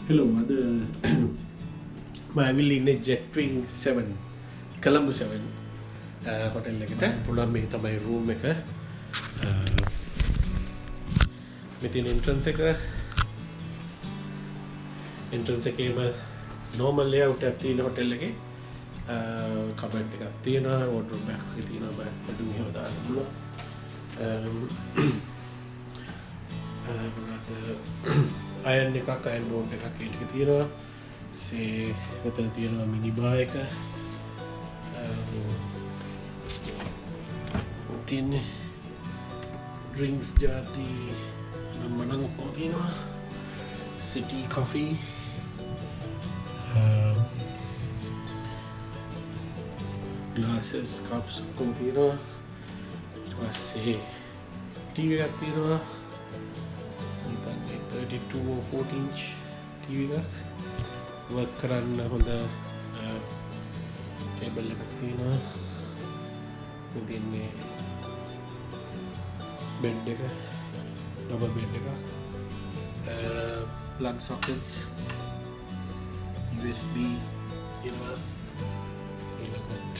Hello, I will in a Jetwing 7 Colombo 7 hotel එකට පුළුවන් මේ තමයි room එක. මෙතන entrance එකේම normal layout එකක් තියෙන hotel එකේ. cupboard එකක් තියෙනවා, wardrobe එකක් තියෙනවා, බඩු මෙහෙම දාන්න පුළුවන්. iron එකක්, iron board එකක් ඒක තියෙනවා. මෙතන තියෙනවා mini bar එක. තියෙන්නේ drinks ජාති මනං තියෙනවා. city coffee. glasses, cups ඔක්කොම තියෙනවා. ඊට පස්සේ TV එකක් තියෙනවා. 32 or 40 inch TV එකක්. work කරන්න හොඳ table එකක් තියෙනවා. මෙතන bed එක, double bed එක. plug sockets, USB තියෙනවා. ඊළඟට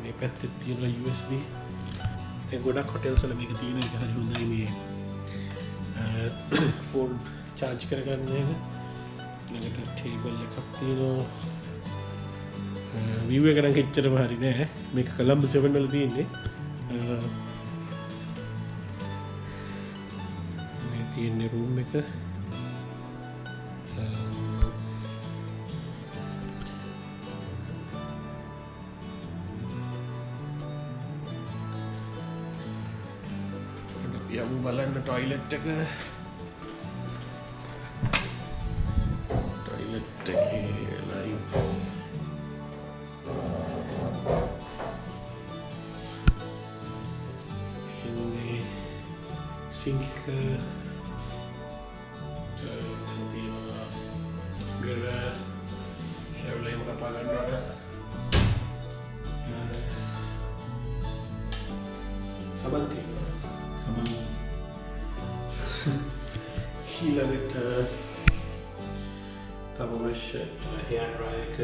මේ පැත්තේ තියෙන USB. ඒ ගොඩක් hotels වල මේක තියෙන එක හරි හොඳයි මේ phone charge කරගන්න එක. ඊළඟට table එකක් තියෙනවා. view එක නම් එච්චරම හරි නෑ. මේක Colombo 7 වල තියෙන්නේ. මේ තියෙන room එක යමු බලන්න toilet එක. toilet එකේ lights sink mirror shower එක කපා ගන්නවා. සබන් තියෙනවා. සබන් ඊළඟට තවමශ hair dryer එක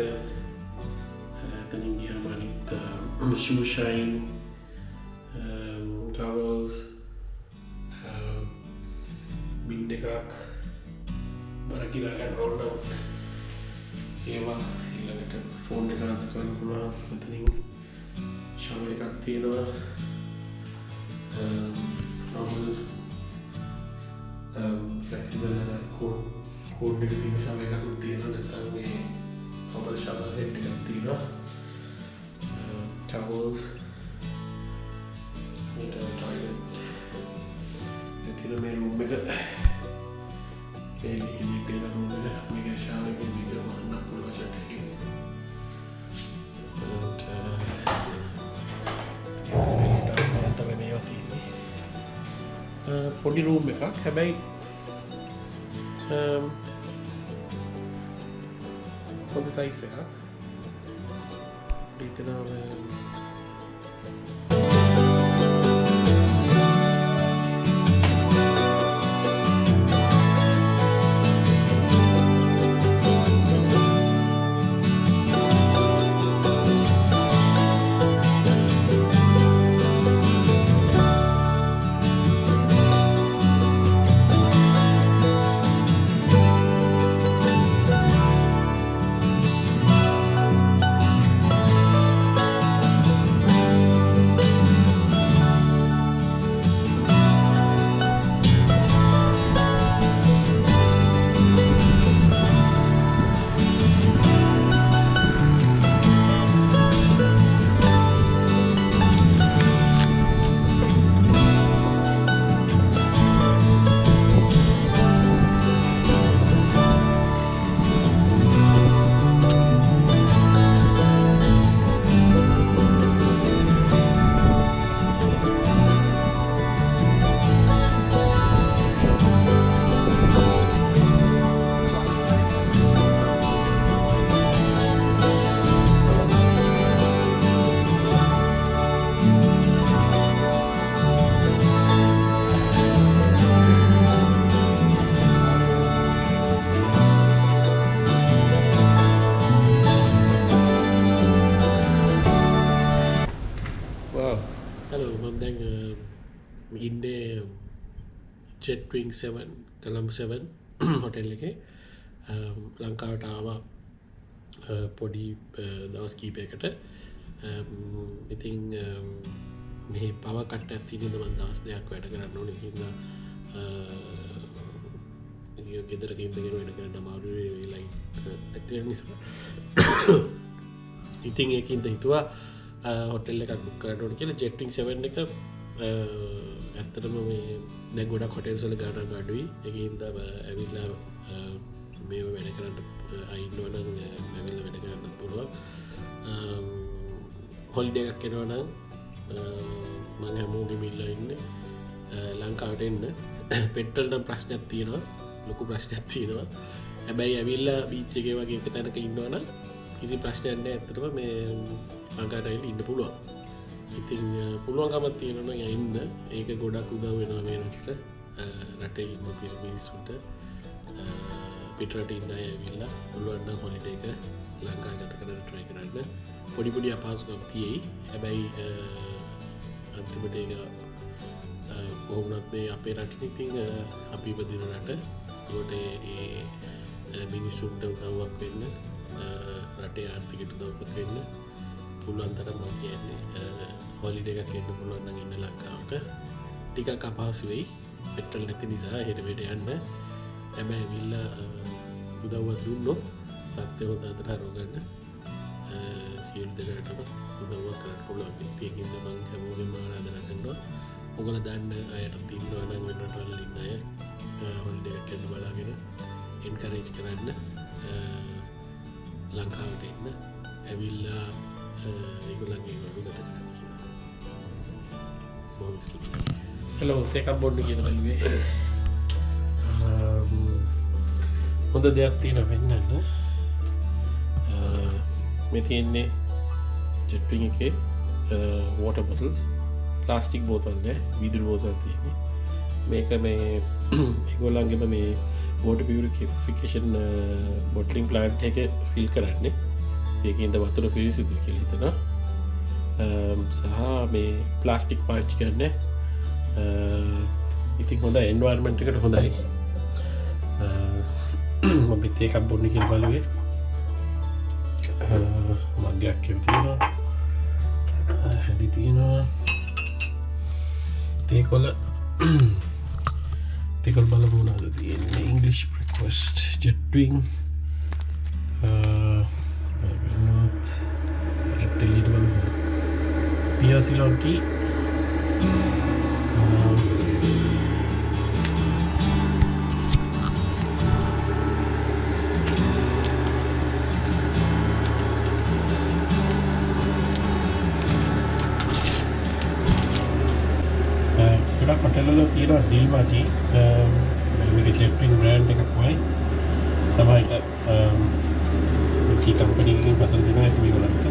එතනින් ගියාම අනිත් shoe shine towels bin එකක් බර කිලා ගන්න ඕන නම් ඒවා. ඊළඟට ෆෝන් එක ආන්සර් කරන්න පුළුවන්. මෙතනින් shower එකක් තියෙනවා. normal flexible code එක තියෙන shower එකක් තියෙනවා. නැත්නම් මේ normal shower head එකක් තියෙනවා. towels, toilet තියෙන මේ room එක. මේ පේන room එක මේක shower එකේ මේක වහන්න පුළුවන් set එකකින්. පොඩි room එකක්. හැබැයි පොඩි size එකක්. Jetwing Colombo Seven hotel එකේ ලංකාවට ආවා පොඩි දවස් කීපයකට. ඉතින් මේ පව කට්ටක් තියෙනද මම දවස් දෙකක් වැඩ කරන්න ඕනේ කියලා ගෙදරක ඉඳගෙන වැඩ කරන්න අමාරුයි ලයිට් නැති වෙන නිසා. ඉතින් ඒකින්ද හිතුවා හොටෙල් එකක් බුක් කරන්න ඕනේ කියලා. Jetwing 7 එක ඇත්තටම මේ දැන් ගොඩක් හොටෙල්ස් වල ගාණක් අඩුයි. ඒකින්ද ඇවිල්ලා මේව වැඩ කරන්න අයින්නවනම් ඇවිල්ලා වැඩ කරන්න පුළුවන්. හොලිඩේ එකක් එනවා නම් මම හැමෝගෙම ඉල්ලා ඉන්නේ ලංකාවට එන්න. පෙට්‍රල් නම් ප්‍රශ්නයක් තියෙනවා, ලොකු ප්‍රශ්නයක් තියෙනවා. හැබැයි ඇවිල්ලා බීච් එකේ වගේ එක තැනක ඉන්නවනම් කිසි ප්‍රශ්නයක් නැහැ. ඇත්තටම මේ ලංකාවට ඇවිල්ලා ඉන්න පුළුවන්. ඉතින් පුළුවන්කමක් තියෙනවා නම් යන්න. ඒක ගොඩක් උදව් වෙනවා මේ රටේ ඉන්න මිනිස්සුන්ට. පිටරට ඉන්න අය ඇවිල්ලා පුළුවන් නම් හොලිඩේ එක ලංකාවේ ගත කරන්න try කරන්න. පොඩි පොඩි අපහසුකම් තියෙයි. හැබැයි අන්තිමට ඒක කොහොමවත් මේ අපේ රටේ ඉතින් අපි ඉපදින රට. ඒකට ඒ මිනිස්සුන්ට උදව්වක් වෙන්න, රටේ ආර්ථිකයට උදව්වක් වෙන්න පුළුවන් තරම් මම කියන්නේ හොලිඩේ එකක් එන්න පුළුවන් නම් ඉන්න ලංකාවට. ටිකක් අපහසු වෙයි පෙට්‍රල් නැති නිසා හෙට මෙහෙට යන්න. හැබැයි ඇවිල්ලා උදව්වක් දුන්නොත් සත්‍ය හොඳ අතට හරවගන්න සියලු දෙනාටම උදව්වක් කරන්න පුළුවන්. ඒකින්ද මම හැමෝගෙම ආරාධනා කරනවා ඔයගොල්ලෝ දන්න අයට තින්නවා නම් වෙන රටවල ඉන්න අය හොලිඩේ එකක් යන්න බලාගෙන එන්කරේජ් කරන්න ලංකාවට එන්න. ඇවිල්ලා ඒගොල්ලන්ගේ වගේ ගත කරන්න කියලා. හෙලෝ තේකක් බොන්න කියලා බැලුවේ. හොඳ දෙයක් තියෙනවා වෙන්නන්න. මේ තියෙන්නේ Jetwing එකේ water bottles, plastic බෝතල් නෑ, විදුලි බෝතල් තියෙන්නේ. මේක මේ ඒගොල්ලන්ගේම මේ water purification bottling plant එක fill කරන්නේ. ඒකින්ද වතුර පිරිසිදු කියලා හිතනවා. සහ මේ ප්ලාස්ටික් පාවිච්චි කරන්නේ. ඉතින් හොඳ environment එකට හොඳයි. මම තේ එකක් බොන්න කියලා බලුවේ. මග්ගයක් තියෙනවා. හැදි තියෙනවා. තේකොළ බලමු මොනවද තියෙන්නේ. English breakfast Jetwing not Italy බලමු. PLC loki hotel තියෙනවා ඩීල් මාටි මේක Jetwing brand එකක් වයි සමහරට කී කම්පැනි එකකින් පතර දෙනවා ඒක මේගොල්ලන්ට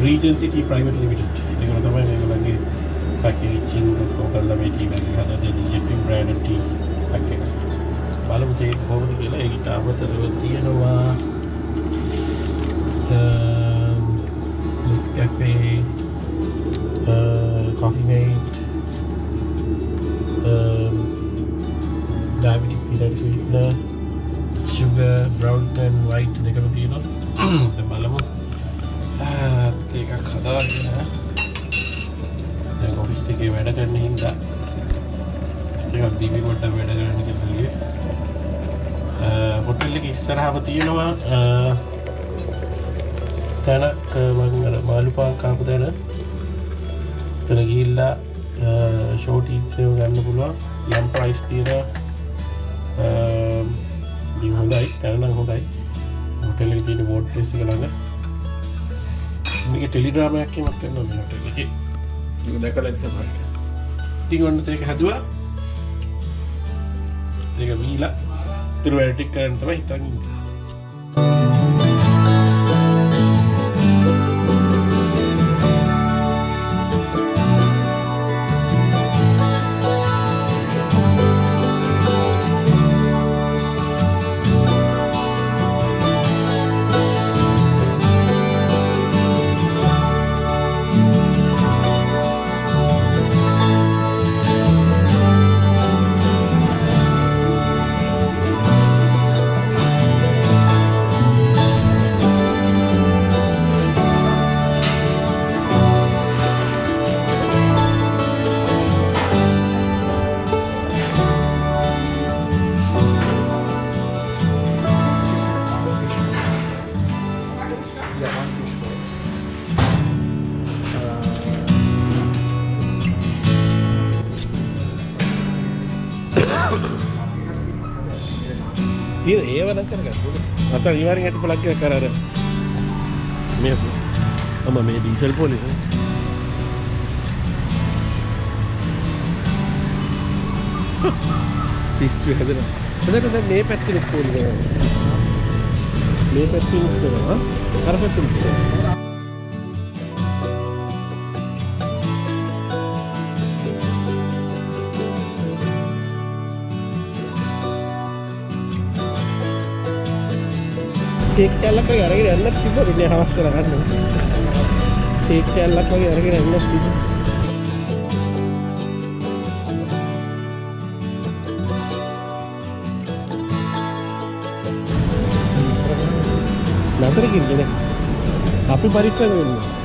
Regency Private Limited ඒගොල්ලෝ තමයි මේගොල්ලන්ගේ පැකේජින් ඔක්කොම කරලා මේ ටීම් එක හදලා දෙන Jetwing brand ටීම් පැකේජ් බලමු ඒක කොහොමද කියලා. ඒකට අමතරව තියෙනවා Cafe, Coffee Mate, diabetic sweetener, sugar, brown and white දෙකම තියෙනවා. දැන් බලමු. ඒකක් හදාගෙන දැන් ඔෆිස් එකේ වැඩ කරන හින්දා ටිකක් බීබි කොට වැඩ කරන්න කියලා. හොටෙල් එකේ ඉස්සරහම තියෙනවා තැනක් මම මාළුපාන් කාපු තැන. එතන ගිහිල්ලා ෂෝට් ඊට්ස් එක ගන්න පුළුවන්. යම් ප්‍රයිස් තියෙනවා. ඉතින් හොඳයි. තැන නම් හොඳයි. හොටෙල් එකේ තියෙන බෝඩ් ප්ලේස් එක ළඟ. මේක ටෙලිග්‍රෑම් එකක් එමත් කරනවා මේ හොටෙල් එකේ. ඒක දැකලා ඉස්සරහට. ඉතින් ඔන්න ඒක හදුවා. ඒක වීලා ඉතුරු වැඩ ටික කරන්න තමයි හිතන් ඉන්නේ. තියෙන ඒව නම් කරගන්න. අත අනිවාර්යෙන් ඇති ප්ලග් එක කර අර මේ මේ ඩීසල් පොලිස් පිස්සු හැදෙනවා. එතකොට දැන් මේ පැත්තේ පොලිස් මේ පැත්තේ ඉන්නවා. අර පැත්තේ केक කැල්ලක් වගේ අරගෙන යන්නත් තිබ්බා මේ හවස් කරලා ගන්න. කේක් කැල්ලක් වගේ අරගෙන යන්නත් තිබ්බා. නතර කිව්වේ අපි පරීක්ෂා කරනවා.